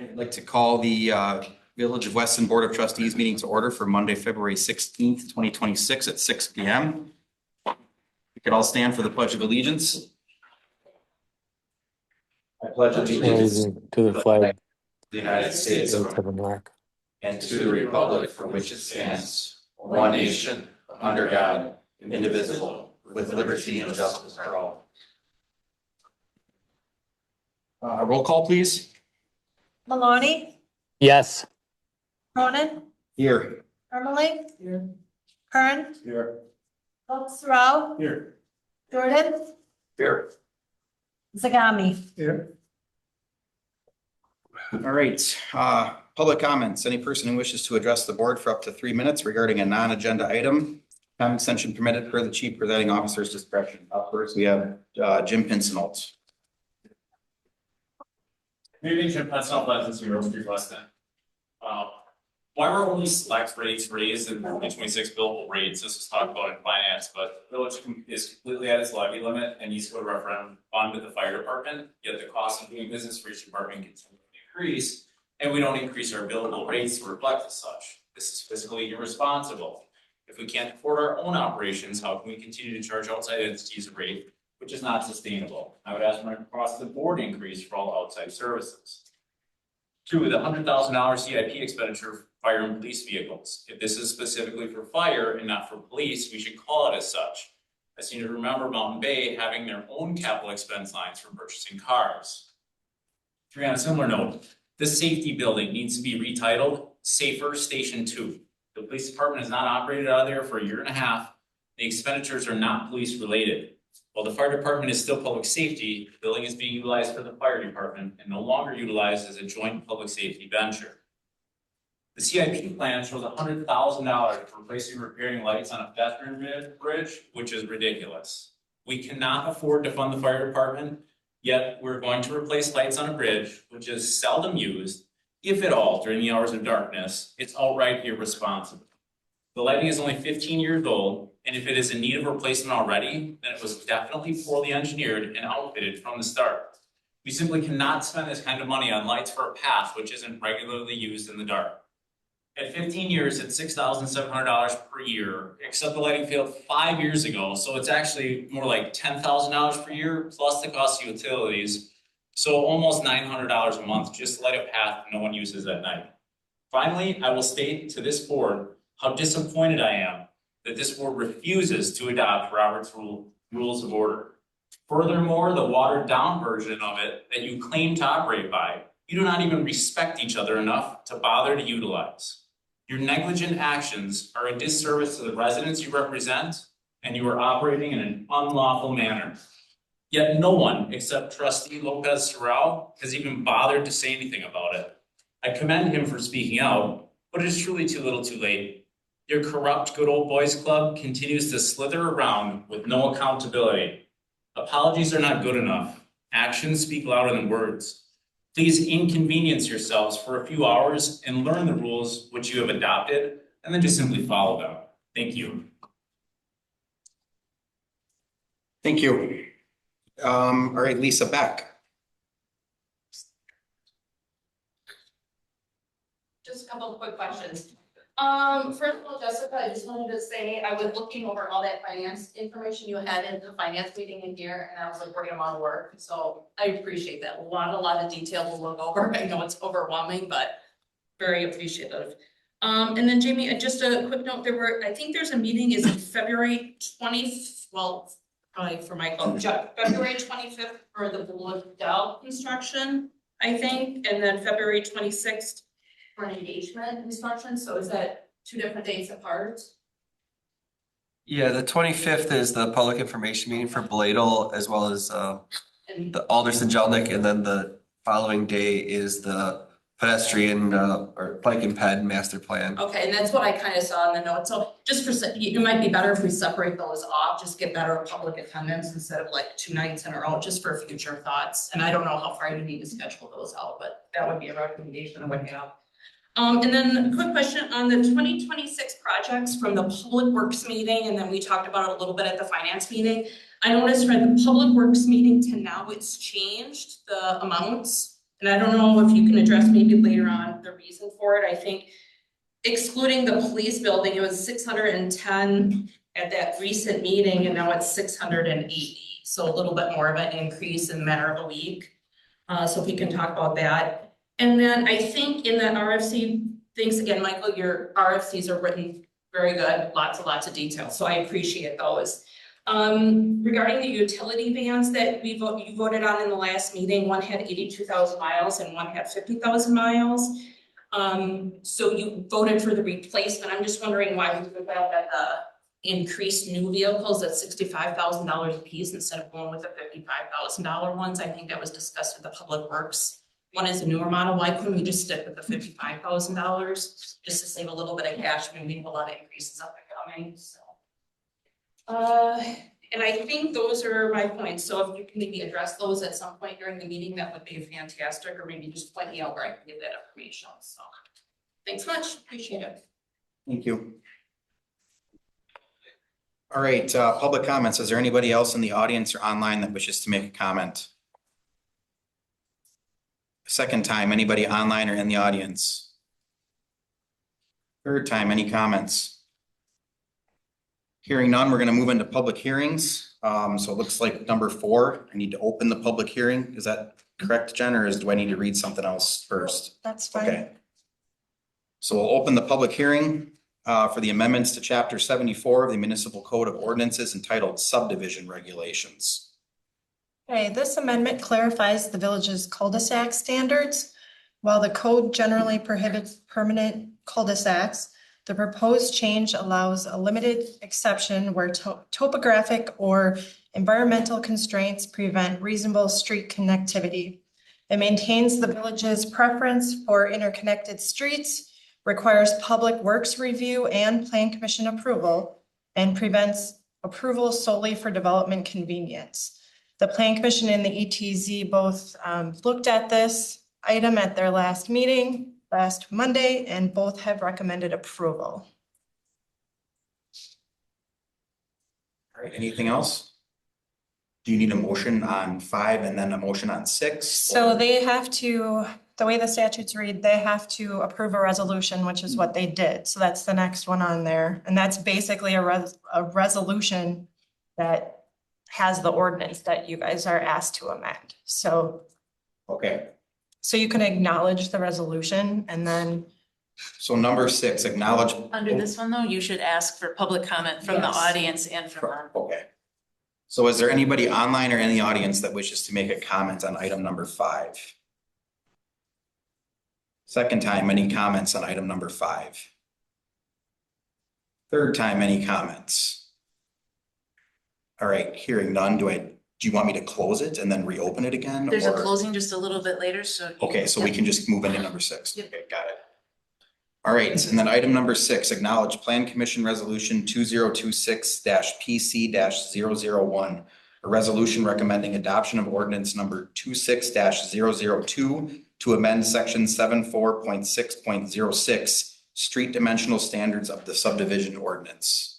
I'd like to call the Village of Weston Board of Trustees meeting to order for Monday, February 16th, 2026 at 6 p.m. We could all stand for the Pledge of Allegiance. I pledge allegiance to the flag of the United States of of America and to the republic for which it stands, one nation, under God, indivisible, with liberty and justice for all. Roll call, please. Maloney, Yes. Cronin, Here. Ermeling, Here. Kern, Here. Sarau, Here. Jordan, Here. Zagami. Here. All right, public comments. Any person who wishes to address the board for up to 3 minutes regarding a non-agenda item. Time extension permitted per the chief presiding officer's discretion. Up first, we have Jim Pincinot. Good evening, Jim Pincinot, Pleasant Street, Street, Weston. Why were only select rates raised in 2026 billable rates? This was talked about in finance, but the village is completely at its levy limit and needs to go to referendum fund with the fire department, yet the cost of doing business for each department continues to increase, and we don't increase our billable rates to reflect as such. This is fiscally irresponsible. If we can't afford our own operations, how can we continue to charge outside entities a rate which is not sustainable? I would ask for an across the board increase for all outside services. Two, the $100,000 CIP expenditure for fire and police vehicles. If this is specifically for fire and not for police, we should call it as such. I seem to remember Mountain Bay having their own capital expense lines for purchasing cars. Three, on a similar note, the safety building needs to be retitled Safer Station 2. The police department has not operated out of there for a year and a half. The expenditures are not police related. While the fire department is still public safety, the building is being utilized for the fire department and no longer utilized as a joint public safety venture. The CIP plan shows $100,000 for replacing and repairing lights on a pedestrian bridge, which is ridiculous. We cannot afford to fund the fire department, yet we're going to replace lights on a bridge, which is seldom used, if at all, during the hours of darkness. It's outright irresponsible. The lighting is only 15 years old, and if it is in need of replacement already, then it was definitely poorly engineered and outfitted from the start. We simply cannot spend this kind of money on lights for a path which isn't regularly used in the dark. At 15 years, it's $6,700 per year, except the lighting failed 5 years ago, so it's actually more like $10,000 per year, plus the cost of utilities. So almost $900 a month just to light a path no one uses at night. Finally, I will state to this board how disappointed I am that this board refuses to adopt Robert's Rules of Order. Furthermore, the watered down version of it that you claim to operate by, you do not even respect each other enough to bother to utilize. Your negligent actions are a disservice to the residents you represent, and you are operating in an unlawful manner. Yet no one except Trustee Lopez Sarau has even bothered to say anything about it. I commend him for speaking out, but it is truly too little too late. Your corrupt good old boys club continues to slither around with no accountability. Apologies are not good enough. Actions speak louder than words. Please inconvenience yourselves for a few hours and learn the rules which you have adopted, and then just simply follow them. Thank you. Thank you. All right, Lisa Beck. Just a couple of quick questions. First of all, Jessica, I just wanted to say I was looking over all that finance information you had in the finance meeting in here, and I was like, great amount of work. So I appreciate that. A lot of detail to look over. I know it's overwhelming, but very appreciative. And then Jamie, just a quick note, I think there's a meeting is in February 20th, well, probably for Michael, February 25th for the Dell construction, I think, and then February 26th for an engagement instruction. So is that 2 different dates apart? Yeah, the 25th is the public information meeting for Bladel, as well as the Alderson Jelnik, and then the following day is the pedestrian or bike and ped master plan. Okay, and that's what I kind of saw in the notes. So just for, it might be better if we separate those off, just get better public attendance instead of like 2 nights in a row, just for future thoughts. And I don't know how far you need to schedule those out, but that would be a recommendation I would have. And then a quick question on the 2026 projects from the Public Works meeting, and then we talked about it a little bit at the finance meeting. I noticed from the Public Works meeting to now it's changed the amounts. And I don't know if you can address maybe later on the reason for it. I think excluding the police building, it was 610 at that recent meeting, and now it's 680. So a little bit more of an increase in a matter of a week. So if we can talk about that. And then I think in that RFC, thanks again, Michael, your RFCs are written very good, lots of detail. So I appreciate those. Regarding the utility vans that you voted on in the last meeting, one had 82,000 miles and one had 50,000 miles. So you voted for the replacement. I'm just wondering why we put that at the increased new vehicles at $65,000 a piece instead of going with the $55,000 ones. I think that was discussed with the Public Works. One is a newer model. Why couldn't we just stick with the $55,000 just to save a little bit of cash? I mean, we have a lot of increases up and coming, so. And I think those are my points. So if you can maybe address those at some point during the meeting, that would be fantastic, or maybe just point me out where I can get that information. So thanks much. Appreciate it. Thank you. All right, public comments. Is there anybody else in the audience or online that wishes to make a comment? Second time, anybody online or in the audience? Third time, any comments? Hearing none, we're going to move into public hearings. So it looks like number 4, I need to open the public hearing. Is that correct, Jen, or do I need to read something else first? That's fine. Okay. So we'll open the public hearing for the amendments to Chapter 74 of the Municipal Code of Ordinances entitled Subdivision Regulations. Okay, this amendment clarifies the village's cul-de-sac standards. While the code generally prohibits permanent cul-de-sacs, the proposed change allows a limited exception where topographic or environmental constraints prevent reasonable street connectivity. It maintains the village's preference for interconnected streets, requires public works review and plan commission approval, and prevents approval solely for development convenience. The plan commission and the ETZ both looked at this item at their last meeting last Monday, and both have recommended approval. All right, anything else? Do you need a motion on 5 and then a motion on 6? So they have to, the way the statutes read, they have to approve a resolution, which is what they did. So that's the next one on there. And that's basically a resolution that has the ordinance that you guys are asked to amend. So, Okay, so you can acknowledge the resolution and then. so number 6, acknowledge. Under this one, though, you should ask for public comment from the Yes. audience and from our. Okay. So is there anybody online or in the audience that wishes to make a comment on item number 5? Second time, any comments on item number 5? Third time, any comments? All right, hearing none, do you want me to close it and then reopen it again? There's a or- closing just a little bit later, so. Okay, so we can just move into number 6. Yep. Okay, got it. All right, and then item number 6, acknowledge Plan Commission Resolution 2026-PC-001, a resolution recommending adoption of ordinance number 26-002 to amend section 74.6.06, street dimensional standards of the subdivision ordinance.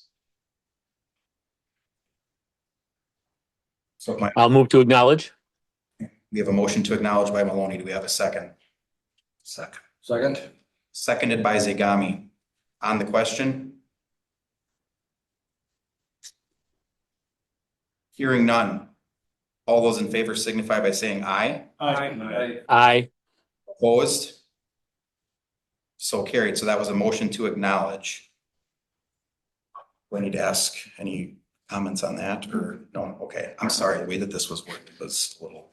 So I'll move to acknowledge. we have a motion to acknowledge by Maloney. Do we have a second? Second. Seconded by Zagami. On the question? Hearing none. All those in favor signify by saying aye. Aye. Opposed? So carried. So that was a motion to acknowledge. Do I need to ask any comments on that or no? Okay, I'm sorry. The way that this was worded was a little.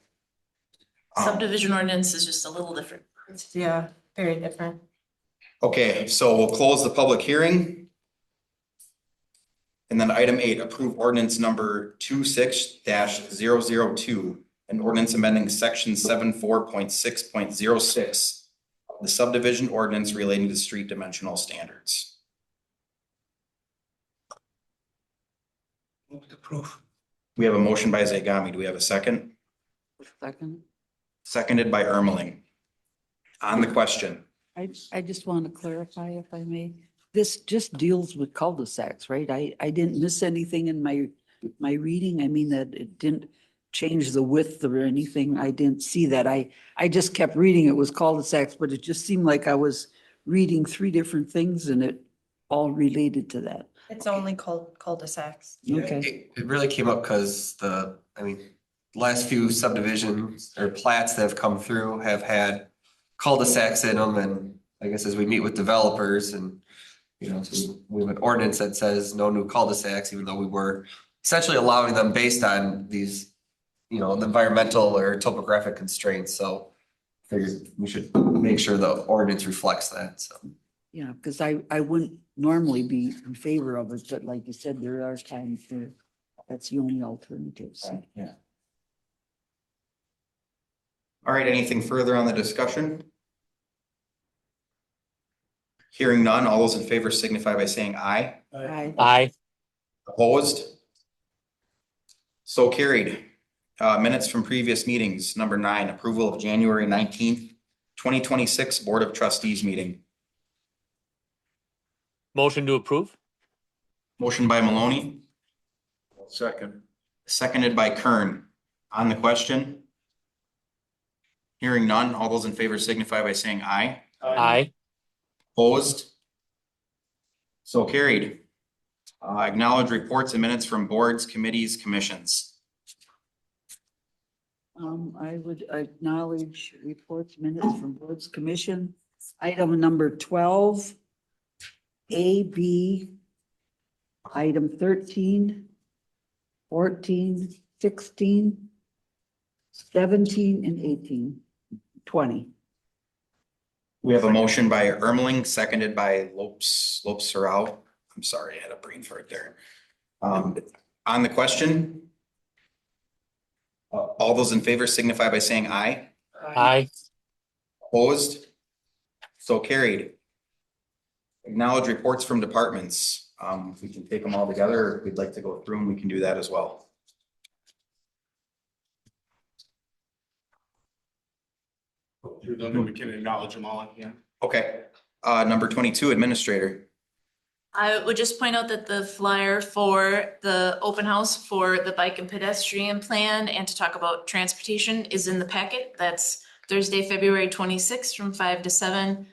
Subdivision ordinance is just a little different. Yeah, very different. Okay, so we'll close the public hearing. And then item 8, approve ordinance number 26-002, an ordinance amending section 74.6.06 of the subdivision ordinance relating to street dimensional standards. Move to approve. We have a motion by Zagami. Do we have a second? Second, Seconded by Ermeling. On the question. I just want to clarify if I may. This just deals with cul-de-sacs, right? I didn't miss anything in my reading. I mean that it didn't, change the width or anything. I didn't see that. I just kept reading it was cul-de-sacs, but it just seemed like I was reading three different things and it all related to that. It's only cul-de-sacs. Okay. It really came up because last few subdivisions or plats that have come through have had cul-de-sacs in them, and I guess as we meet with developers and, so we have an ordinance that says no new cul-de-sacs, even though we were essentially allowing them based on these, the environmental or topographic constraints, so figured we should make sure the ordinance reflects that, so. Yeah, because I wouldn't normally be in favor of it, but like you said, there are times where that's the only alternative. So. Yeah. All right, anything further on the discussion? Hearing none, all those in favor signify by saying aye. Aye. Opposed? So carried. Minutes from previous meetings. Number 9, approval of January 19th, 2026 Board of Trustees meeting. Motion to approve? Motion by Maloney, Second. seconded by Kern. On the question? Hearing none, all those in favor signify by saying aye. Aye. Opposed? So carried. Acknowledge reports and minutes from boards, committees, commissions. I would acknowledge reports, minutes from boards commission. Item number 12, A, B, item 13, 14, 16, 17, and 18, 20. We have a motion by Ermeling, seconded by Lopes Sorrow. I'm sorry, I had a brain fart there. On the question? All those in favor signify by saying aye. Aye. Opposed? So carried. Acknowledge reports from departments. If we can take them all together, or if we'd like to go through them, we can do that as well. We can acknowledge them all again. Okay, number 22, administrator. I would just point out that the flyer for the open house for the bike and pedestrian plan and to talk about transportation is in the packet. That's Thursday, February 26th from 5 to 7.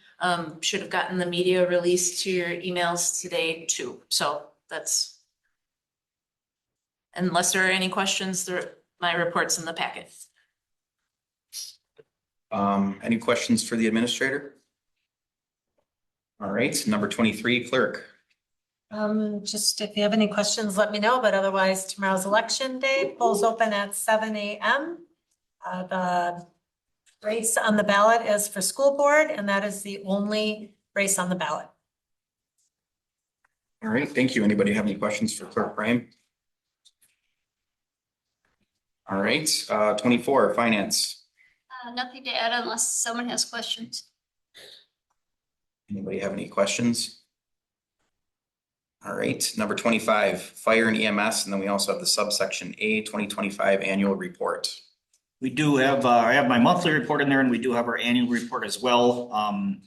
Should have gotten the media release to your emails today too. So that's, unless there are any questions, my report's in the packet. Any questions for the administrator? All right, number 23, clerk. Just if you have any questions, let me know, but otherwise tomorrow's election day, polls open at 7 a.m. The race on the ballot is for school board, and that is the only race on the ballot. All right, thank you. Anybody have any questions for Clerk Brame? All right, 24, finance. Nothing to add unless someone has questions. Anybody have any questions? All right, number 25, fire and EMS, and then we also have the subsection A 2025 annual report. We do have, I have my monthly report in there and we do have our annual report as well.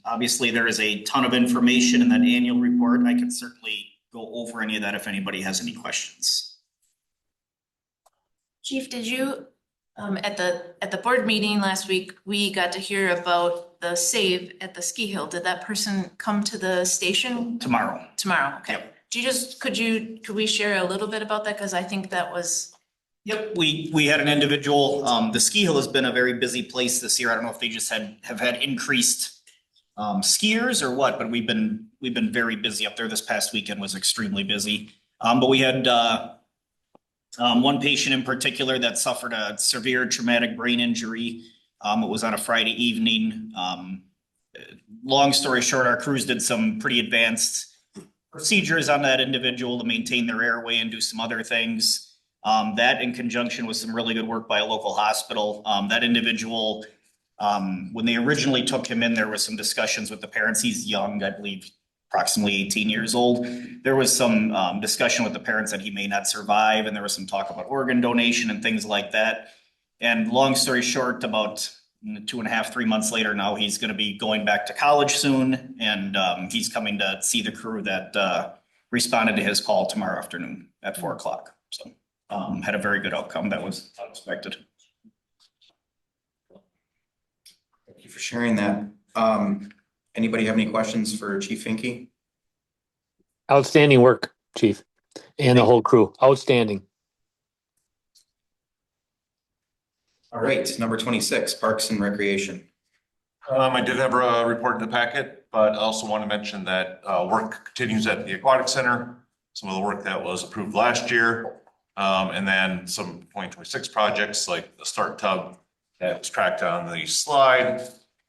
Obviously there is a ton of information in that annual report. I can certainly go over any of that if anybody has any questions. Chief, did you, at the board meeting last week, we got to hear about the save at the ski hill. Did that person come to the station? Tomorrow. Tomorrow, okay. Yep. Could we share a little bit about that? Cause I think that was. Yep, we had an individual, the ski hill has been a very busy place this year. I don't know if they just have had increased skiers or what, but we've been very busy up there. This past weekend was extremely busy. But we had one patient in particular that suffered a severe traumatic brain injury. It was on a Friday evening. Long story short, our crews did some pretty advanced procedures on that individual to maintain their airway and do some other things. That in conjunction with some really good work by a local hospital. That individual, when they originally took him in, there was some discussions with the parents. He's young, I believe approximately 18 years old. There was some discussion with the parents that he may not survive, and there was some talk about organ donation and things like that. And long story short, about 2.5, 3 months later now, he's going to be going back to college soon, and he's coming to see the crew that responded to his call tomorrow afternoon at 4 o'clock. So had a very good outcome that was unexpected. Thank you for sharing that. Anybody have any questions for Chief Finke? Outstanding work, chief, and the whole crew. Outstanding. All right, number 26, Parks and Recreation. I did have a report in the packet, but I also want to mention that work continues at the Aquatic Center. Some of the work that was approved last year, and then some 2026 projects like the start tub that was tracked on the slide.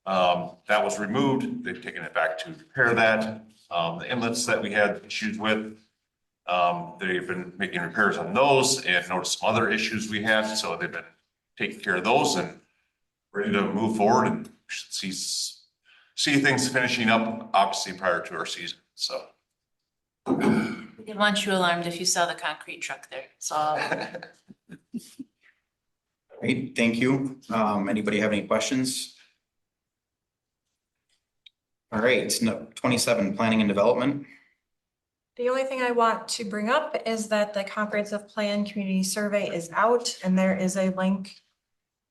That was removed. They've taken it back to repair that. The inlets that we had issues with, they've been making repairs on those and noticed some other issues we had. So they've been taking care of those and ready to move forward and see things finishing up, obviously prior to our season. So. We didn't want you alarmed if you saw the concrete truck there. So Great, thank you. Anybody have any questions? All right, 27, Planning and Development. The only thing I want to bring up is that the comprehensive plan community survey is out and there is a link.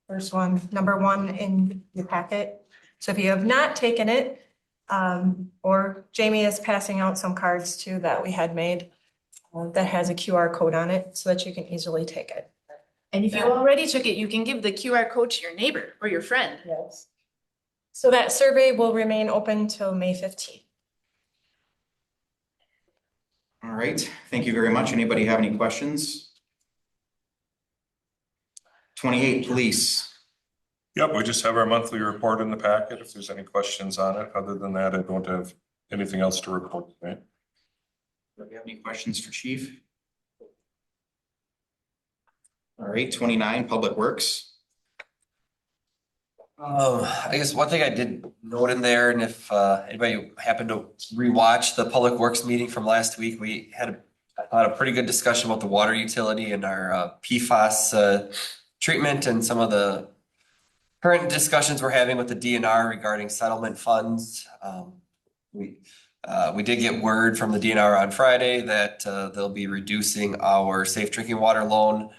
First one, number 1 in your packet. So if you have not taken it, or Jamie is passing out some cards too that we had made that has a QR code on it so that you can easily take it. and if you already took it, you can give the QR code to your neighbor or your friend. Yes. So that survey will remain open till May 15th. All right, thank you very much. Anybody have any questions? 28, Police. Yep, we just have our monthly report in the packet. If there's any questions on it, other than that, I don't have anything else to report today. Do you have any questions for Chief? All right, 29, Public Works. I guess one thing I did note in there, and if anybody happened to rewatch the Public Works meeting from last week, we had a pretty good discussion about the water utility and our PFAS treatment and some of the current discussions we're having with the DNR regarding settlement funds. We did get word from the DNR on Friday that they'll be reducing our safe drinking water loan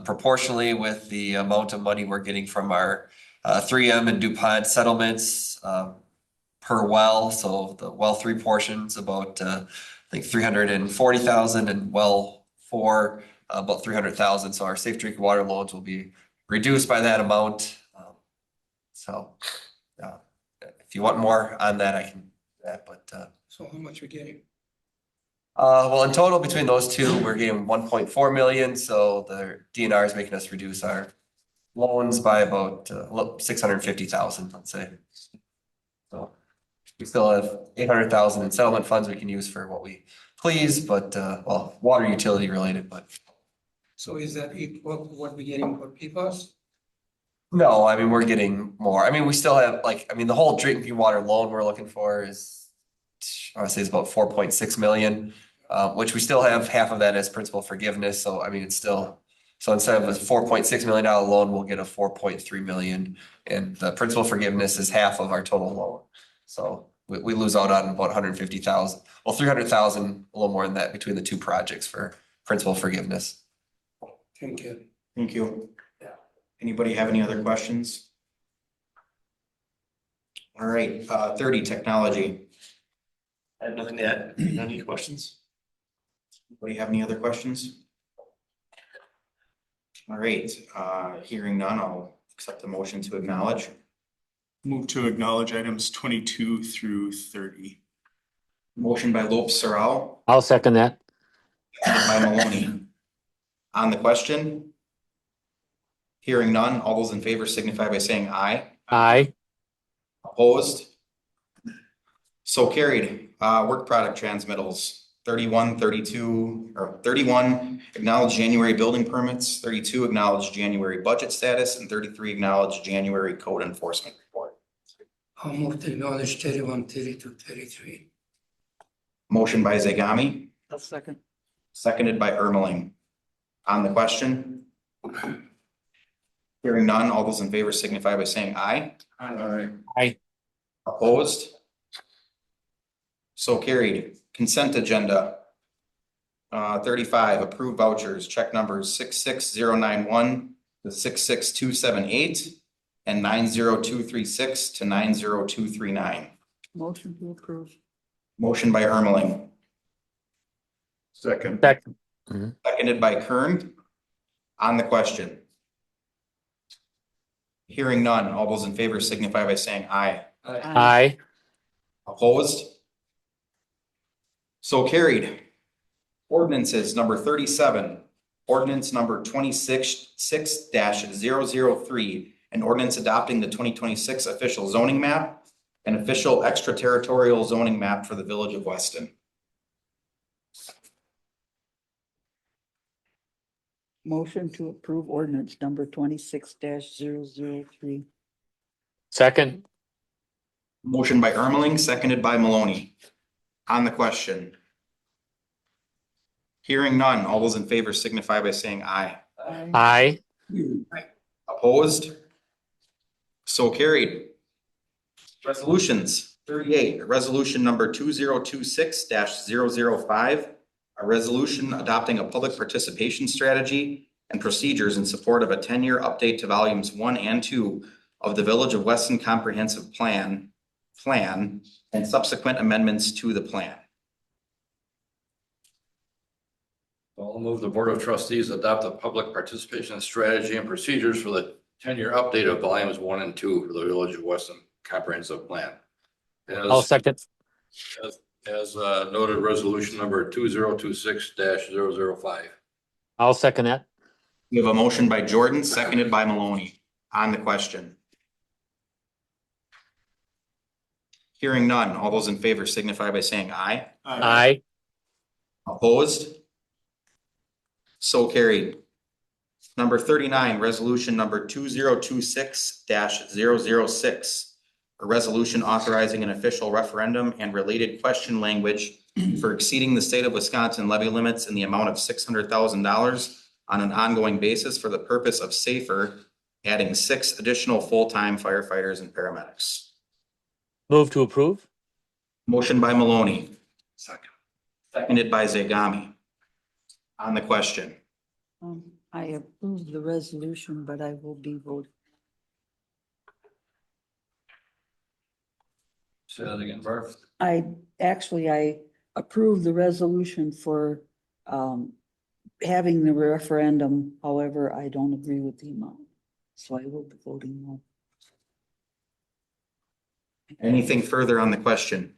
proportionally with the amount of money we're getting from our 3M and DuPont settlements per well. So the well 3 portions about I think 340,000 and well 4 about 300,000. So our safe drinking water loans will be reduced by that amount. If you want more on that, I can do that, but So how much we getting? well, in total between those two, we're getting 1.4 million. So the DNR is making us reduce our loans by about 650,000, let's say. So we still have 800,000 in settlement funds we can use for what we please, but well, water utility related, but. So is that equal to what we're getting for PFAS? No, I mean, we're getting more. I mean, we still have the whole drinking water loan we're looking for is, I would say it's about 4.6 million, which we still have half of that as principal forgiveness. So, I mean, it's still, so instead of a $4.6 million loan, we'll get a 4.3 million. And the principal forgiveness is half of our total loan. So we lose out on about 150,000, well, 300,000, a little more than that between the two projects for principal forgiveness. Thank you. Thank you. Anybody have any other questions? All right, 30, Technology. I have nothing to add. Any questions? Anybody have any other questions? All right, hearing none, I'll accept the motion to acknowledge. Move to acknowledge items 22 through 30. Motion by Lopes Sorrell, I'll second that. seconded by Maloney. On the question? Hearing none, all those in favor signify by saying aye. Aye. Opposed? So carried. Work product transmittals, 31, 32, or 31, acknowledge January building permits, 32, acknowledge January budget status, and 33, acknowledge January code enforcement report. I'll move to acknowledge 31, 32, 33. Motion by Zagami, A second. seconded by Ermeling. On the question? Hearing none, all those in favor signify by saying aye. Aye. Opposed? So carried. Consent agenda. 35, approve vouchers, check numbers 66091 to 66278 and 90236 to 90239. Motion to approve. Motion by Ermeling, Second. Second. seconded by Kern. On the question. Hearing none, all those in favor signify by saying aye. Aye. Opposed? So carried. Ordinances number 37, ordinance number 26-6-003, an ordinance adopting the 2026 official zoning map and official extraterritorial zoning map for the village of Weston. Motion to approve ordinance number 26-003. Second. Motion by Ermeling, seconded by Maloney. On the question. Hearing none, all those in favor signify by saying aye. Aye. Opposed? So carried. Resolutions, 38, resolution number 2026-005, a resolution adopting a public participation strategy and procedures in support of a 10-year update to volumes 1 and 2 of the Village of Weston Comprehensive Plan and subsequent amendments to the plan. I'll move the Board of Trustees adopt a public participation strategy and procedures for the 10-year update of volumes 1 and 2 for the Village of Weston Comprehensive Plan. I'll second. As noted, resolution number 2026-005. I'll second that. We have a motion by Jordan, seconded by Maloney. On the question. Hearing none, all those in favor signify by saying aye. Aye. Opposed? So carried. Number 39, resolution number 2026-006. A resolution authorizing an official referendum and related question language for exceeding the state of Wisconsin levy limits in the amount of $600,000 on an ongoing basis for the purpose of safer, adding 6 additional full-time firefighters and paramedics. Move to approve. Motion by Maloney, Second. seconded by Zagami. On the question. I approve the resolution, but I will be voting. Say that again, Barb. I approve the resolution for having the referendum. However, I don't agree with the amount. So I will be voting no. Anything further on the question?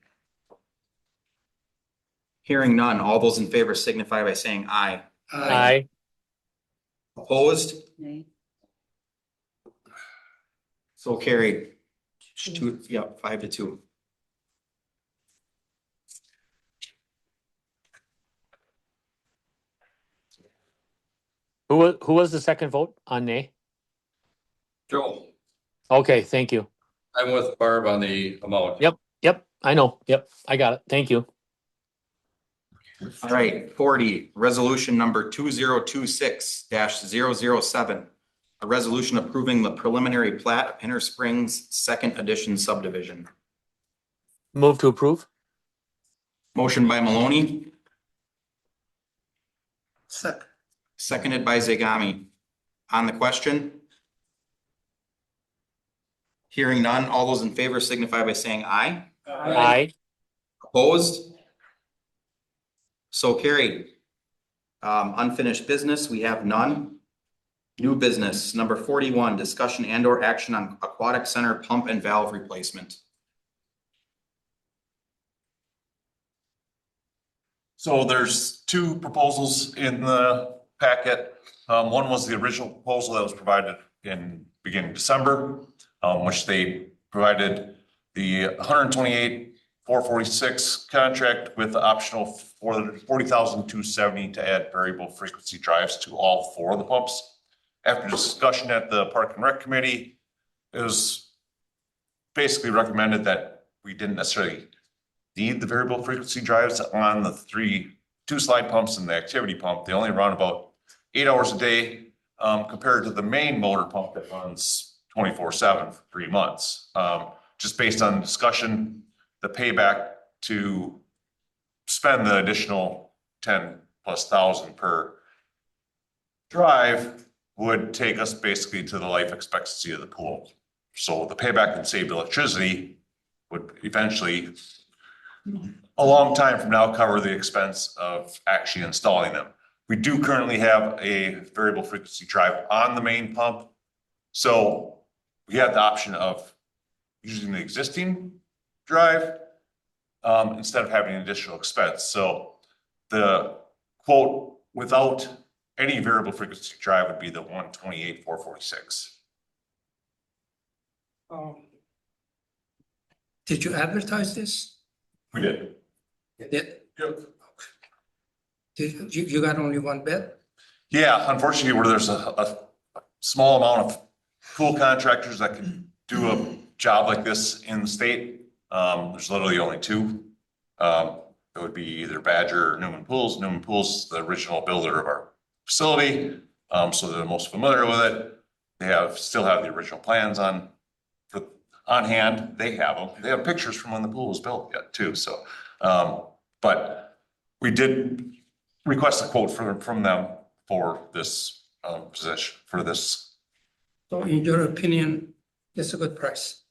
Hearing none, all those in favor signify by saying aye. Aye. Opposed? Nay. So carried. 5-2. Who was the second vote on nay? Joe, Okay, thank you. I'm with Barb on the amount. Yep, I know. Yep, I got it. Thank you. All right, 40, resolution number 2026-007. A resolution approving the preliminary plat of Inner Springs Second Edition subdivision. Move to approve. Motion by Maloney, Second. seconded by Zagami. On the question? Hearing none, all those in favor signify by saying aye. Aye. Opposed? So carried. Unfinished business, we have none. New business, number 41, discussion and or action on aquatic center pump and valve replacement. So there's 2 proposals in the packet. One was the original proposal that was provided in beginning December, which they provided the 128,446 contract with the optional for 40,270 to add variable frequency drives to all 4 of the pumps. After discussion at the Park and Rec Committee, it was basically recommended that we didn't necessarily need the variable frequency drives on the 2 slide pumps and the activity pump. They only run about 8 hours a day compared to the main motor pump that runs 24/7 for 3 months. Just based on discussion, the payback to spend the additional 10 plus thousand per drive would take us basically to the life expectancy of the pool. So the payback and saved electricity would eventually, a long time from now, cover the expense of actually installing them. We do currently have a variable frequency drive on the main pump. So we have the option of using the existing drive instead of having an additional expense. So the quote without any variable frequency drive would be the 128,446. Did you advertise this? We did. You did? Yep. Did you got only one bid? Yeah, unfortunately, where there's a small amount of pool contractors that can do a job like this in the state, there's literally only two. It would be either Badger or Newman Pools. Newman Pools is the original builder of our facility, so they're most familiar with it. They still have the original plans on hand. They have them. They have pictures from when the pool was built yet too. So, but we did request a quote from them for this position, for this. So in your opinion, it's a good price.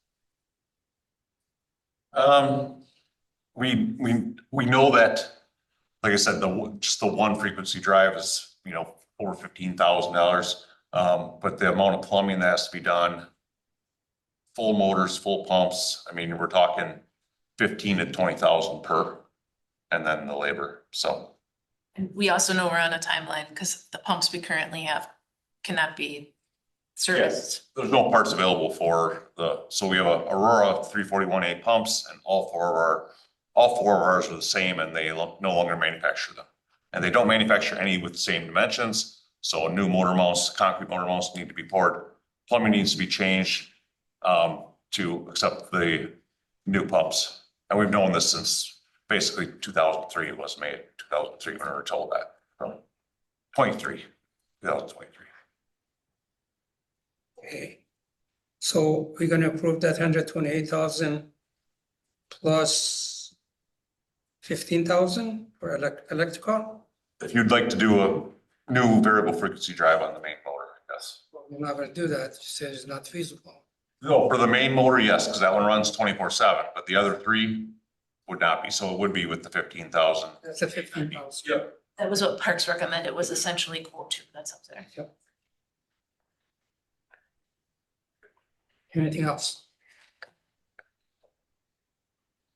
We know that, like I said, just the one frequency drive is, over $15,000. But the amount of plumbing that has to be done, full motors, full pumps, I mean, we're talking 15 to 20,000 per, and then the labor, so. And we also know we're on a timeline because the pumps we currently have cannot be serviced. There's no parts available for so we have a Aurora 341A pumps, and all four of ours are the same, and they no longer manufacture them. And they don't manufacture any with the same dimensions. So new motor mounts, concrete motor mounts need to be poured. Plumbing needs to be changed to accept the new pumps. And we've known this since basically 2003 it was made, 2003 when we were told that. 2023. Okay. So we're gonna approve that 128,000 plus 15,000 for electrical? If you'd like to do a new variable frequency drive on the main motor, yes. We're not gonna do that. You said it's not feasible. No, for the main motor, yes, because that one runs 24/7, but the other three would not be. So it would be with the 15,000. That's a 15,000. Yeah. That was what Parks recommended, was essentially quote two, that's up there. Yep. Anything else?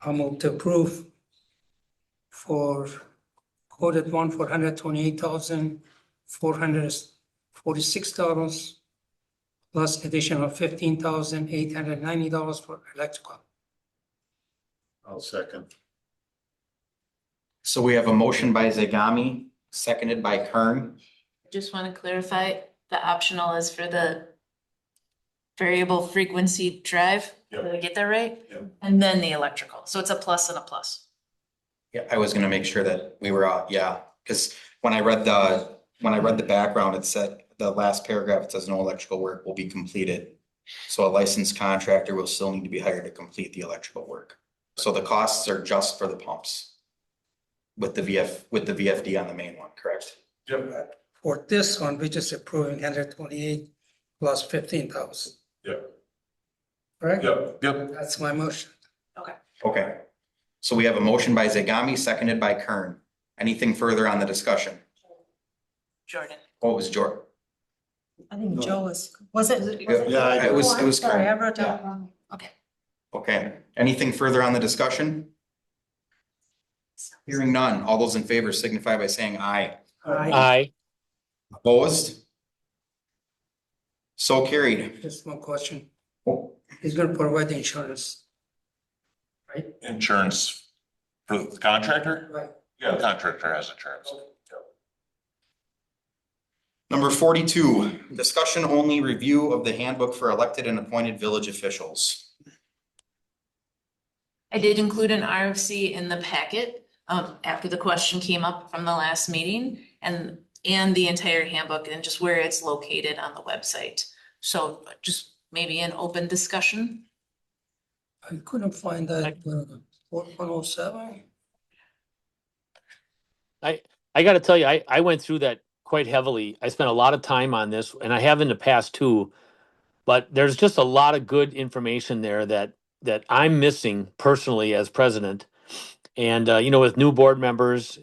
I'll move to approve for quoted one for $128,446 plus additional $15,890 for electrical. I'll second. So we have a motion by Zagami, seconded by Kern. Just want to clarify, the optional is for the variable frequency drive. Yep. Did I get that right? Yep. And then the electrical. So it's a plus and a plus. Yeah, I was gonna make sure that we were, because when I read the background, it said, the last paragraph, it says no electrical work will be completed. So a licensed contractor will still need to be hired to complete the electrical work. So the costs are just for the pumps with the VFD on the main one, correct? Yep. For this one, we're just approving 128 plus 15,000. Yep. Correct? Yep. That's my motion. Okay. So we have a motion by Zagami, seconded by Kern. Anything further on the discussion? Jordan. What was George? I think Joe was it? Yeah, it was Sorry, I Kern. wrote down wrong. Okay. Okay, anything further on the discussion? Hearing none, all those in favor signify by saying aye. Aye. Opposed? So carried. Just one question. Oh, He's gonna provide the insurance. Right? Insurance for the contractor? Right. Yeah, the contractor has insurance. Number 42, discussion only review of the handbook for elected and appointed village officials. I did include an RFC in the packet, after the question came up from the last meeting and the entire handbook and just where it's located on the website. So just maybe an open discussion. I couldn't find that 107. I gotta tell you, I went through that quite heavily. I spent a lot of time on this, and I have in the past too. But there's just a lot of good information there that I'm missing personally as president. And with new board members,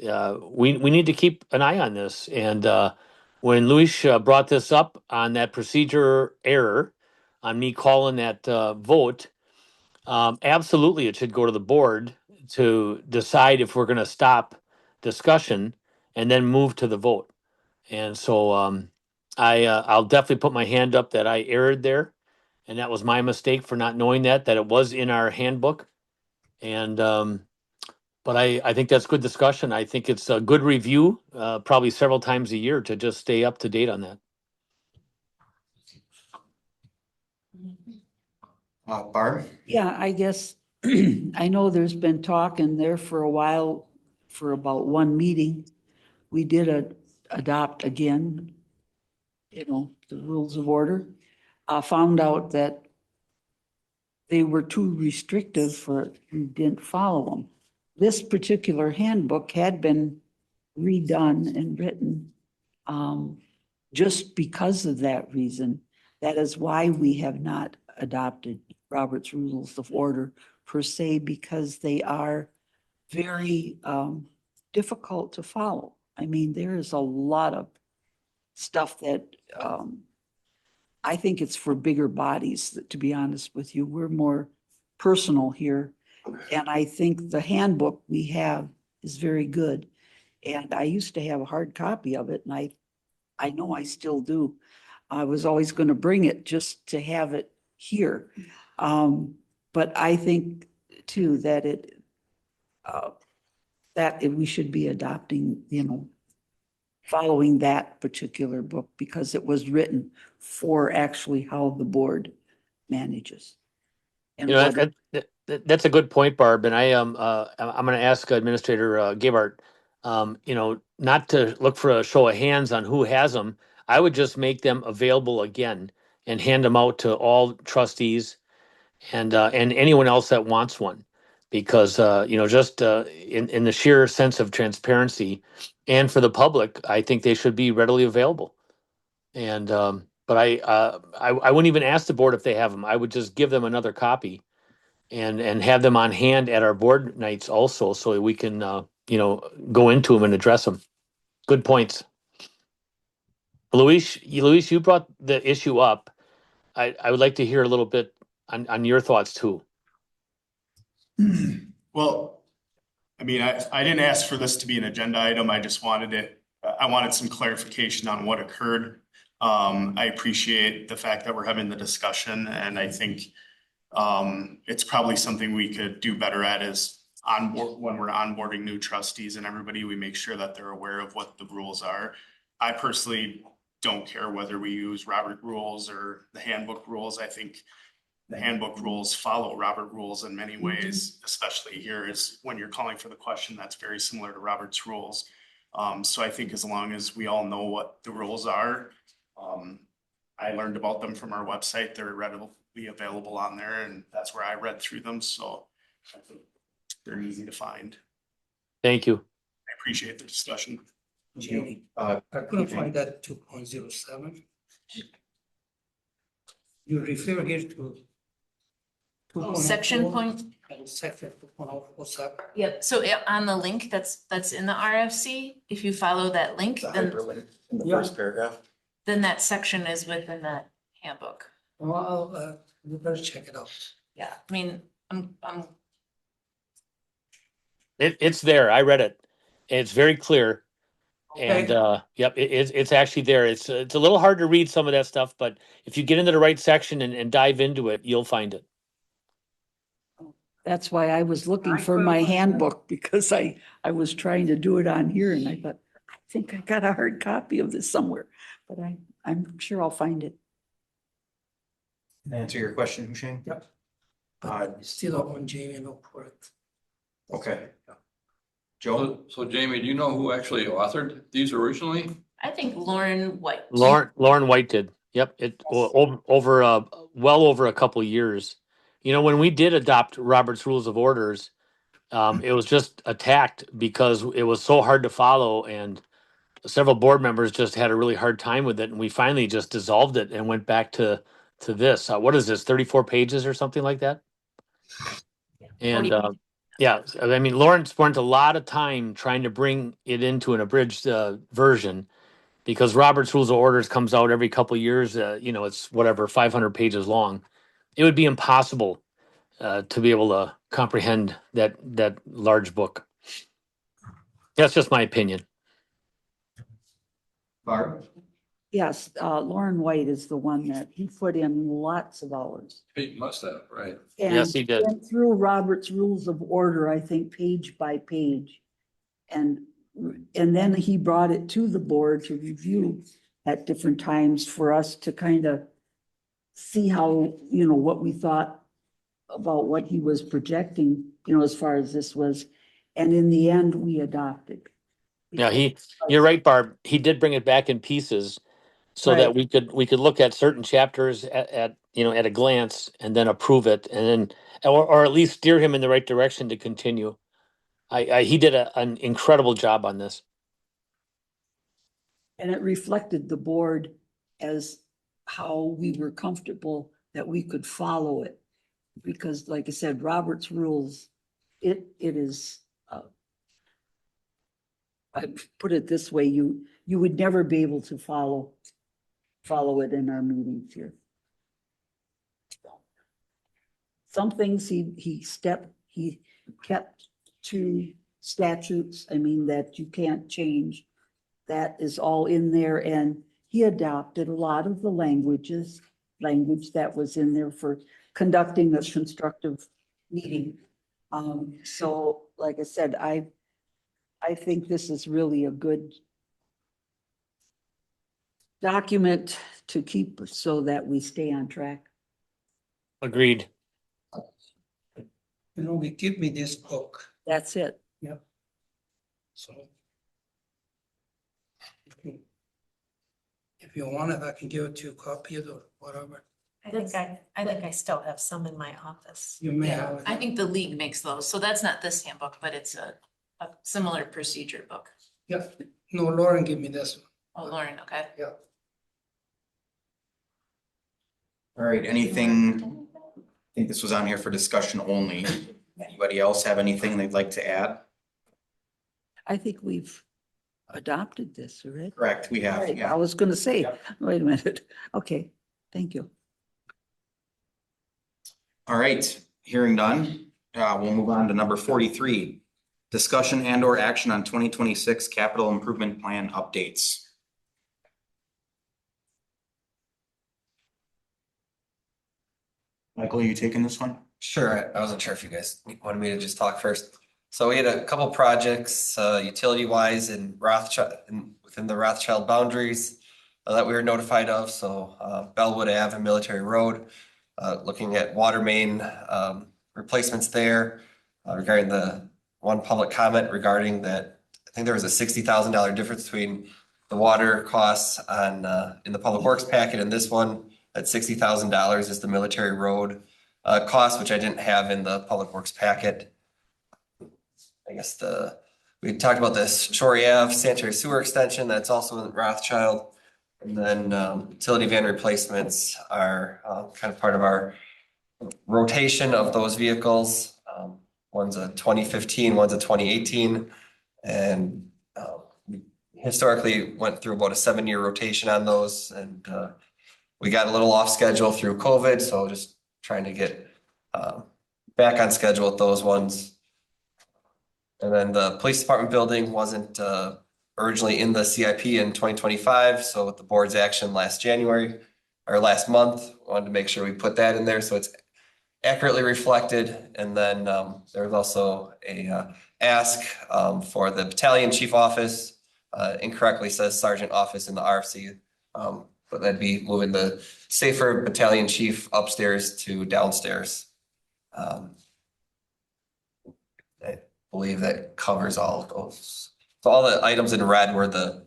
we need to keep an eye on this. And when Luis brought this up on that procedure error, on me calling that vote, absolutely, it should go to the board to decide if we're going to stop discussion and then move to the vote. And so I'll definitely put my hand up that I erred there, and that was my mistake for not knowing that it was in our handbook. And but I think that's good discussion. I think it's a good review, probably several times a year to just stay up to date on that. Barb? Yeah, I guess, I know there's been talk in there for a while, for about one meeting. We did adopt again, the rules of order. Found out that they were too restrictive for, we didn't follow them. This particular handbook had been redone and written just because of that reason. That is why we have not adopted Robert's Rules of Order per se, because they are very difficult to follow. I mean, there is a lot of stuff that I think it's for bigger bodies, to be honest with you. We're more personal here. And I think the handbook we have is very good. And I used to have a hard copy of it, and I know I still do. I was always going to bring it just to have it here. But I think too that we should be adopting, following that particular book, because it was written for actually how the board manages. And That's a good point, Barb. And I'm going to ask Administrator Gebhardt, not to look for a show of hands on who has them. I would just make them available again and hand them out to all trustees and anyone else that wants one, because just in the sheer sense of transparency and for the public, I think they should be readily available. And but I wouldn't even ask the board if they have them. I would just give them another copy and have them on hand at our board nights also, so that we can go into them and address them. Good points. Luis, you brought the issue up. I would like to hear a little bit on your thoughts too. Well, I mean, I didn't ask for this to be an agenda item. I just wanted I wanted some clarification on what occurred. I appreciate the fact that we're having the discussion, and I think it's probably something we could do better at is when we're onboarding new trustees and everybody, we make sure that they're aware of what the rules are. I personally don't care whether we use Robert rules or the handbook rules. I think the handbook rules follow Robert rules in many ways, especially here is when you're calling for the question, that's very similar to Robert's rules. So I think as long as we all know what the rules are, I learned about them from our website. They're readily available on there, and that's where I read through them. So I think they're easy to find. Thank you. I appreciate the discussion. I couldn't find that 2.07. You refer here to. Section point. Section 2.07. Yep, so on the link that's in the RFC, if you follow that link, then In the first paragraph. then that section is within that handbook. Well, you better check it out. Yeah, I mean, I'm It's there. I read it. It's very clear. And Okay. yep, it's actually there. It's a little hard to read some of that stuff, but if you get into the right section and dive into it, you'll find it. that's why I was looking for my handbook, because I was trying to do it on here, and I thought, I think I got a hard copy of this somewhere, but I'm sure I'll find it. Answer your question, Shane? Yep. Still on Jamie, no correct. Okay. Joe? So Jamie, do you know who actually authored these originally? I think Lauren White. Lauren White did. Yep. Over well over a couple years. When we did adopt Robert's Rules of Orders, It was just attacked because it was so hard to follow, and several board members just had a really hard time with it, and we finally just dissolved it and went back to this. What is this, 34 pages or something like that? And 40. yeah, I mean, Lauren spent a lot of time trying to bring it into an abridged version because Robert's Rules of Orders comes out every couple years. It's whatever 500 pages long. It would be impossible to be able to comprehend that large book. That's just my opinion. Barb? Yes, Lauren White is the one that he put in lots of hours. He must have, right? Yes, he And did. went through Robert's Rules of Order, I think, page by page. And then he brought it to the board to review at different times for us to kind of see how, what we thought about what he was projecting, as far as this was. And in the end, we adopted. Yeah, you're right, Barb. He did bring it back in pieces so that Right. we could look at certain chapters at a glance and then approve it and then or at least steer him in the right direction to continue. He did an incredible job on this. And it reflected the board as how we were comfortable that we could follow it. Because like I said, Robert's Rules, it is, I put it this way, you would never be able to follow it in our meetings here. Some things he kept to statutes, that you can't change. That is all in there, and he adopted a lot of the language that was in there for conducting a constructive meeting. So like I said, I think this is really a good document to keep so that we stay on track. Agreed. We give me this book. That's it. Yep. So. If you want it, I can give it to you, copy it or whatever. I think I still have some in my office. You may Yeah, have it. I think the league makes those, so that's not this handbook, but it's a similar procedure book. Yeah, no, Lauren give me this one. Oh, Lauren, okay. Yeah. All right, anything, I think this was on here for discussion only. Anybody else have anything they'd like to add? I think we've adopted this already. Correct, we have, Right, yeah. I was gonna say, Yep. wait a minute. Okay, thank you. All right, hearing none, we'll move on to number 43. Discussion and or action on 2026 capital improvement plan updates. Michael, are you taking this one? Sure, I wasn't sure if you guys wanted me to just talk first. So we had a couple projects, utility wise in Rothschild, within the Rothschild boundaries that we were notified of. So Bellwood Ave and Military Road, looking at water main replacements there. Regarding the one public comment regarding that, I think there was a $60,000 difference between the water costs on in the Public Works packet and this one. That $60,000 is the Military Road cost, which I didn't have in the Public Works packet. I guess we talked about this Shorey Ave sanitary sewer extension, that's also in Rothschild. And then utility van replacements are kind of part of our rotation of those vehicles. One's a 2015, one's a 2018. And we historically went through about a 7-year rotation on those. And we got a little off schedule through COVID, so just trying to get back on schedule with those ones. And then the police department building wasn't originally in the CIP in 2025. So with the board's action last January or last month, wanted to make sure we put that in there so it's accurately reflected. And then there was also a ask for the battalion chief office, incorrectly says sergeant office in the RFC. But that'd be moving the safer battalion chief upstairs to downstairs. I believe that covers all of those. So all the items in red were the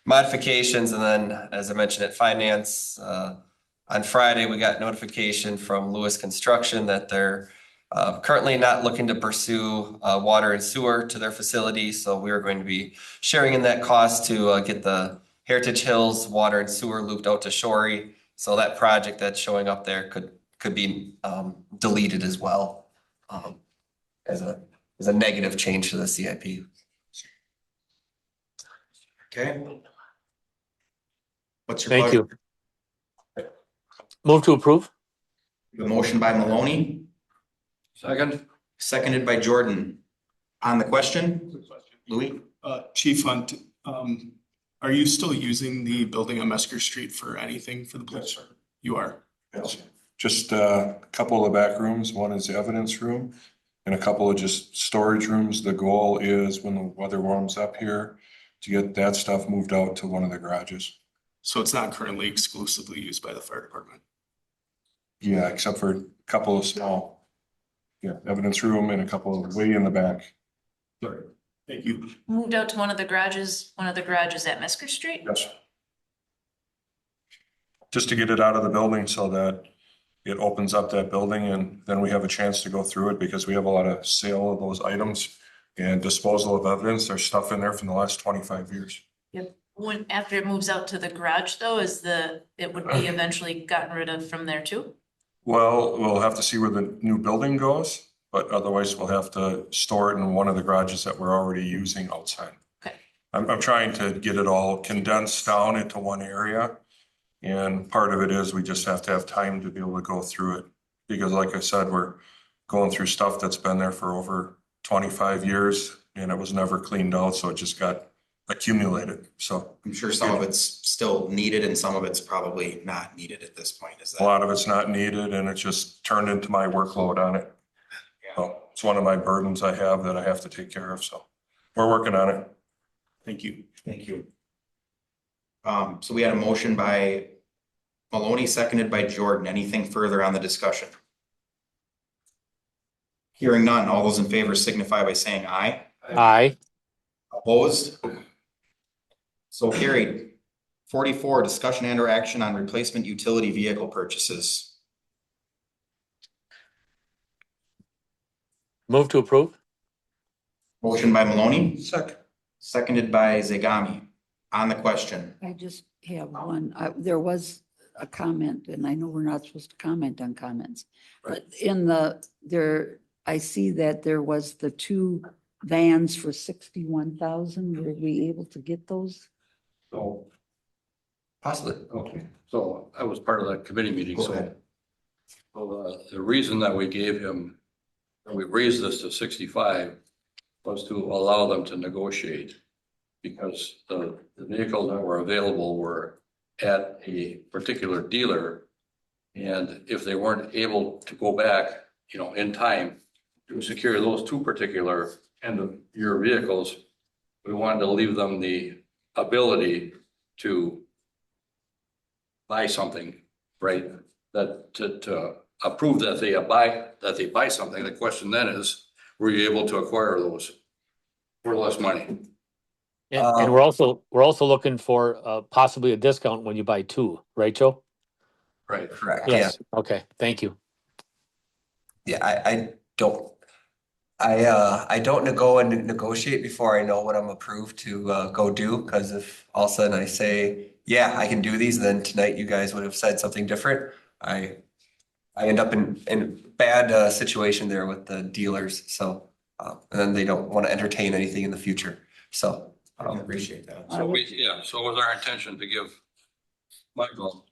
modifications. And then, as I mentioned at finance, on Friday, we got notification from Lewis Construction that they're currently not looking to pursue water and sewer to their facility, so we are going to be sharing in that cost to get the Heritage Hills water and sewer looped out to Shorey. So that project that's showing up there could be deleted as well as a negative change to the CIP. Okay. What's your Thank pleasure? you. Move to approve? The motion by Maloney, Second. seconded by Jordan. On the question, Louis? Chief Hunt, are you still using the building on Mesker Street for anything for the police? You are? Yes. Just a couple of the back rooms. One is the evidence room and a couple of just storage rooms. The goal is when the weather warms up here to get that stuff moved out to one of the garages. So it's not currently exclusively used by the fire department? Yeah, except for a couple of small, evidence room and a couple of way in the back. Sorry. Thank you. Moved out to one of the garages at Mesker Street? Yes. Just to get it out of the building so that it opens up that building and then we have a chance to go through it because we have a lot of sale of those items and disposal of evidence. There's stuff in there from the last 25 years. Yep. When, after it moves out to the garage though, it would be eventually gotten rid of from there too? Well, we'll have to see where the new building goes, but otherwise we'll have to store it in one of the garages that we're already using outside. Okay. I'm trying to get it all condensed down into one area. And part of it is we just have to have time to be able to go through it. Because like I said, we're going through stuff that's been there for over 25 years and it was never cleaned out. So it just got accumulated. So I'm sure some of it's still needed and some of it's probably not needed at this point. Is a that? lot of it's not needed and it just turned into my workload on it. So it's one of my burdens I have that I have to take care of. So we're working on it. Thank you. Thank you. So we had a motion by Maloney, seconded by Jordan. Anything further on the discussion? Hearing none, all those in favor signify by saying aye. Aye. Opposed? So carried. 44, discussion and or action on replacement utility vehicle purchases. Move to approve? Motion by Maloney, Second. seconded by Zagami. On the question. I just have one, there was a comment, and I know we're not supposed to comment on comments. But I see that there was the 2 vans for 61,000. Were we able to get those? So, Possibly. okay, so I was part of that committee meeting, Go so. ahead. So the reason that we gave him, that we raised this to 65 was to allow them to negotiate. Because the vehicles that were available were at a particular dealer. And if they weren't able to go back, in time to secure those 2 particular end of year vehicles, we wanted to leave them the ability to buy something, right? That to approve that they buy something. The question then is, were you able to acquire those for less money? And we're also looking for possibly a discount when you buy 2, right, Joe? Right. Correct. Yes. Okay, thank you. Yeah, I don't go and negotiate before I know what I'm approved to go do, because if all of a sudden I say, yeah, I can do these, then tonight you guys would have said something different. I end up in bad situation there with the dealers, so and then they don't want to entertain anything in the future, so. I appreciate that. So so it was our intention to give Michael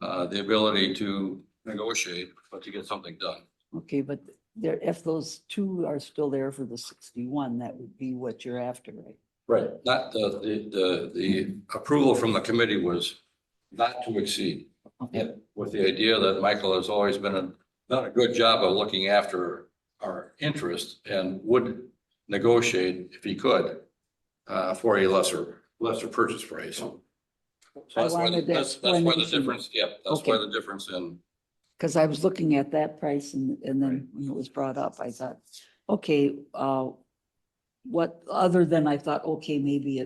the ability to negotiate, but to get something done. Okay, but if those 2 are still there for the 61, that would be what you're after, right? Right. Not the approval from the committee was not to exceed. Okay. With the idea that Michael has always done a good job of looking after our interest and would negotiate if he could for a lesser purchase price. So that's why the difference, that's why the difference in. Because I was looking at that price and then when it was brought up, I thought, okay, what, other than I thought, okay, maybe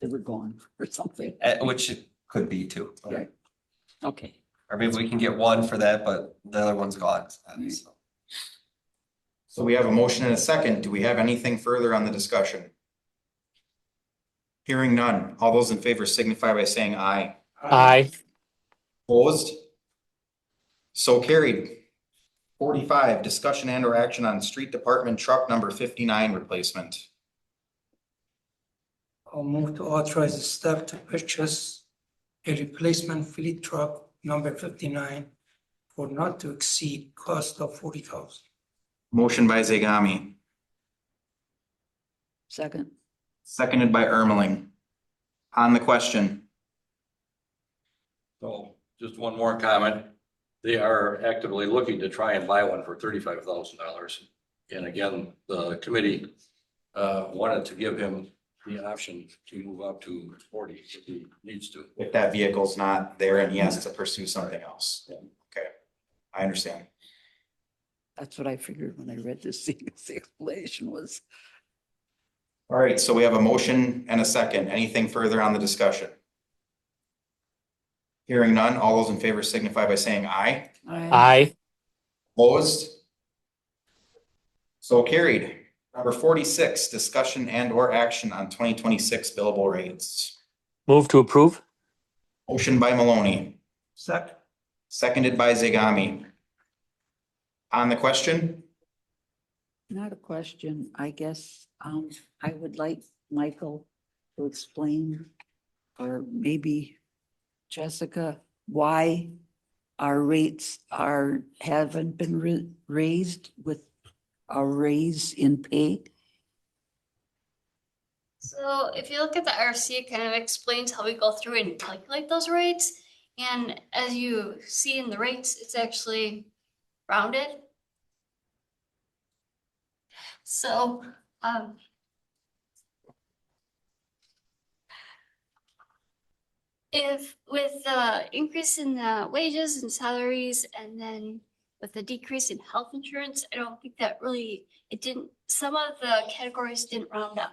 they were gone or something. Which it could be too. Right. Okay. Or maybe we can get 1 for that, but the other one's gone. So. So we have a motion and a second. Do we have anything further on the discussion? Hearing none. All those in favor signify by saying aye. Aye. Opposed? So carried. 45, discussion and or action on street department truck number 59 replacement. I'll move to authorize the staff to purchase a replacement fleet truck number 59 for not to exceed cost of 40,000. Motion by Zegami, Second. seconded by Ermeling. On the question. So just one more comment. They are actively looking to try and buy one for $35,000. And again, the committee wanted to give him the option to move up to 40 if he needs to. If that vehicle's not there and he has to pursue something else. Okay, I understand. That's what I figured when I read this. The explanation was. All right, so we have a motion and a second. Anything further on the discussion? Hearing none, all those in favor signify by saying aye. Aye. Opposed? So carried. Number 46, discussion and or action on 2026 billable rates. Move to approve. Motion by Maloney, Second. seconded by Zegami. On the question? Not a question, I guess. I would like Michael to explain, or maybe Jessica, why our rates haven't been raised with a raise in pay. So if you look at the RC, it kind of explains how we go through and calculate those rates. And as you see in the rates, it's actually rounded. So, if with the increase in the wages and salaries, and then with the decrease in health insurance, I don't think that really, some of the categories didn't round up.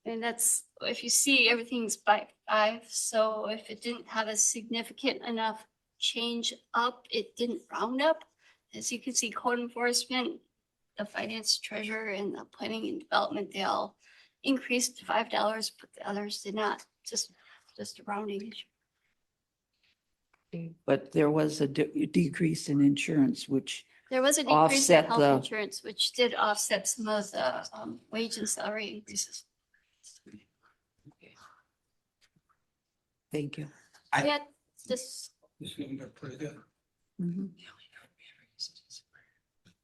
And that's, if you see, everything's by 5, so if it didn't have a significant enough change up, it didn't round up. As you can see, code enforcement, the finance treasurer, and the planning and development, they all increased to $5, but the others did not, just a rounding issue. But there was a decrease in insurance, which There was a decrease in offset health the, insurance, which did offset some of the wage and salary increases. thank you. We had this, This number pretty good. Mhm.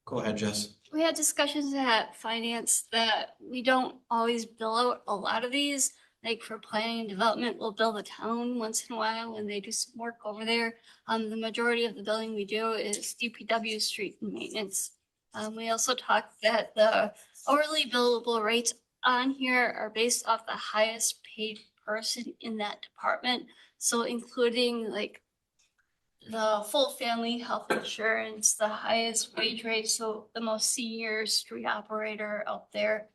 Go ahead, Jess. we had discussions at finance that we don't always bill out a lot of these. Like for planning and development, we'll bill the town once in a while when they do some work over there. The majority of the billing we do is DPW street and maintenance. We also talked that the hourly billable rates on here are based off the highest paid person in that department. So including like the full family health insurance, the highest wage rate, so the most senior street operator out there.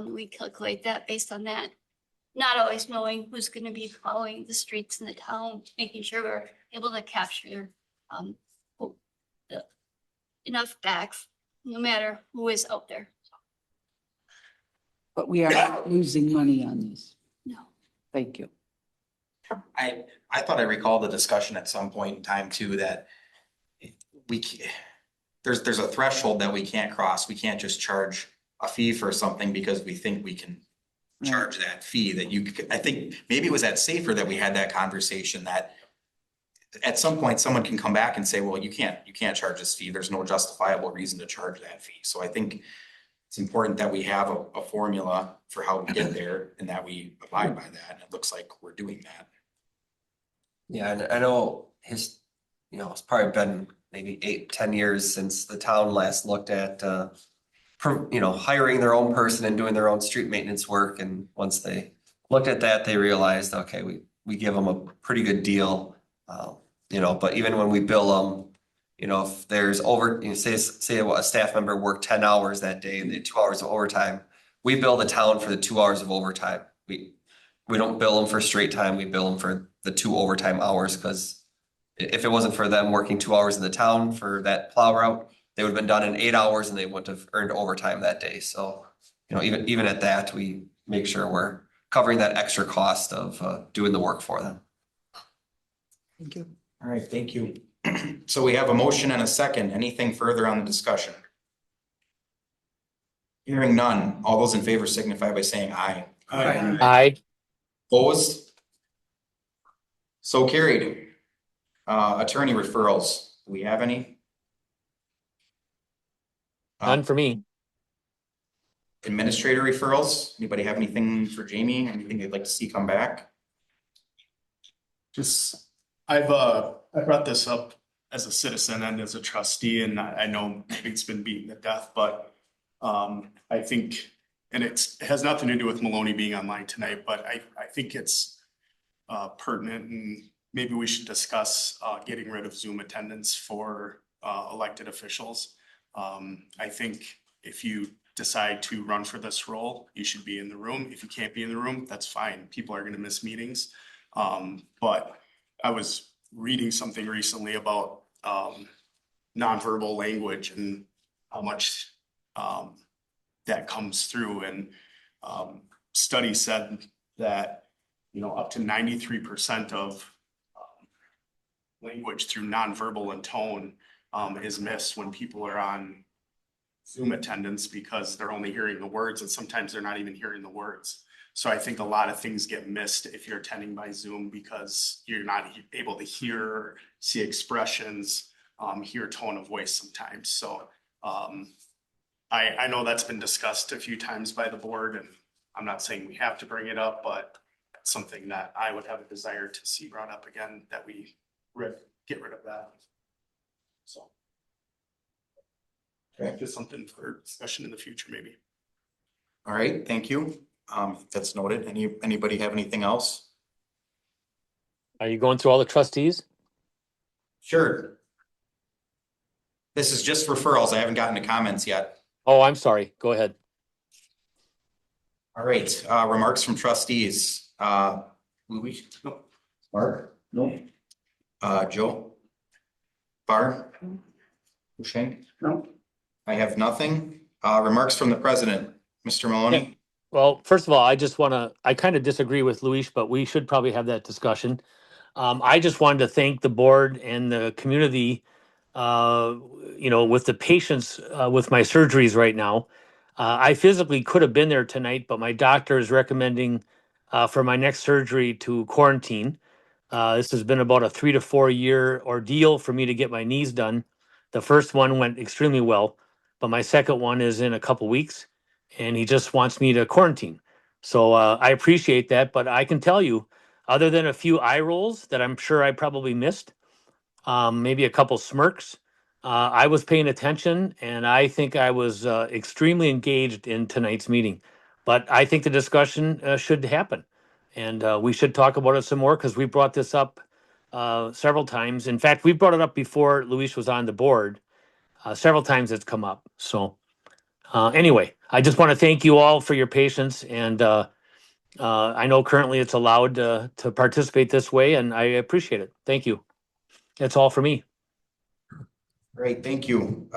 We calculate that based on that. Not always knowing who's gonna be plowing the streets in the town, making sure we're able to capture enough back, no matter who is out there. But we are not losing money on this. No. Thank you. I thought I recalled the discussion at some point in time too, that there's a threshold that we can't cross. We can't just charge a fee for something because we think we can charge that fee that I think maybe it was at Safer that we had that conversation that at some point someone can come back and say, well, you can't charge this fee. There's no justifiable reason to charge that fee. So I think it's important that we have a formula for how we get there and that we abide by that. And it looks like we're doing that. Yeah, and I know it's probably been maybe 8-10 years since the town last looked at, hiring their own person and doing their own street maintenance work. And once they looked at that, they realized, okay, we give them a pretty good deal. But even when we bill them, if there's say a staff member worked 10 hours that day and they had 2 hours of overtime, we bill the town for the 2 hours of overtime. We don't bill them for straight time, we bill them for the 2 overtime hours, because if it wasn't for them working 2 hours in the town for that plow route, they would have been done in 8 hours and they wouldn't have earned overtime that day. So, even at that, we make sure we're covering that extra cost of doing the work for them. Thank you. All right, thank you. So we have a motion and a second. Anything further on the discussion? Hearing none. All those in favor signify by saying aye. Aye. Opposed? So carried. Attorney referrals. Do we have any? None for me. Administrator referrals. Anybody have anything for Jamie? Anything they'd like to see come back? Just, I brought this up as a citizen and as a trustee, and I know maybe it's been beaten to death, but I think, and it has nothing to do with Maloney being online tonight, but I think it's pertinent, and maybe we should discuss getting rid of Zoom attendance for elected officials. I think if you decide to run for this role, you should be in the room. If you can't be in the room, that's fine. People are going to miss meetings. But I was reading something recently about nonverbal language and how much that comes through. And studies said that, up to 93% of language through nonverbal and tone is missed when people are on Zoom attendance, because they're only hearing the words, and sometimes they're not even hearing the words. So I think a lot of things get missed if you're attending by Zoom because you're not able to hear, see expressions, hear tone of voice sometimes. So I know that's been discussed a few times by the board, and I'm not saying we have to bring it up, but it's something that I would have a desire to see brought up again, that we get rid of that. So. Okay, just something for discussion in the future, maybe. All right, thank you. That's noted. Anybody have anything else? Are you going through all the trustees? Sure. This is just referrals. I haven't gotten to comments yet. Oh, I'm sorry. Go ahead. All right, remarks from trustees. Louis? No. Mark? No. Joe? Barr? Hushain? No. I have nothing. Remarks from the president, Mr. Maloney? Well, first of all, I kind of disagree with Luis, but we should probably have that discussion. I just wanted to thank the board and the community, with the patients with my surgeries right now. I physically could have been there tonight, but my doctor is recommending for my next surgery to quarantine. This has been about a 3 to 4 year ordeal for me to get my knees done. The first one went extremely well, but my second one is in a couple weeks, and he just wants me to quarantine. So I appreciate that, but I can tell you, other than a few eye rolls that I'm sure I probably missed, maybe a couple smirks, I was paying attention, and I think I was extremely engaged in tonight's meeting. But I think the discussion should happen, and we should talk about it some more, because we brought this up several times. In fact, we brought it up before Luis was on the board. Several times it's come up. So anyway, I just want to thank you all for your patience, and I know currently it's allowed to participate this way, and I appreciate it. Thank you. That's all for me. Great, thank you.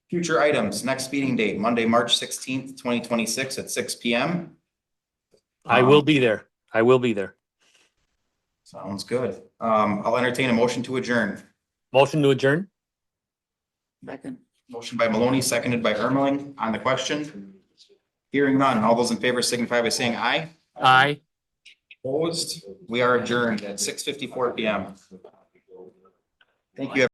Future items, next meeting date, Monday, March 16th, 2026 at 6 p.m. I will be there. I will be there. Sounds good. I'll entertain a motion to adjourn. Motion to adjourn? Second. Motion by Maloney, seconded by Ermeling. On the question? Hearing none. All those in favor signify by saying aye. Aye. Opposed? We are adjourned at 6:54 p.m. Thank you.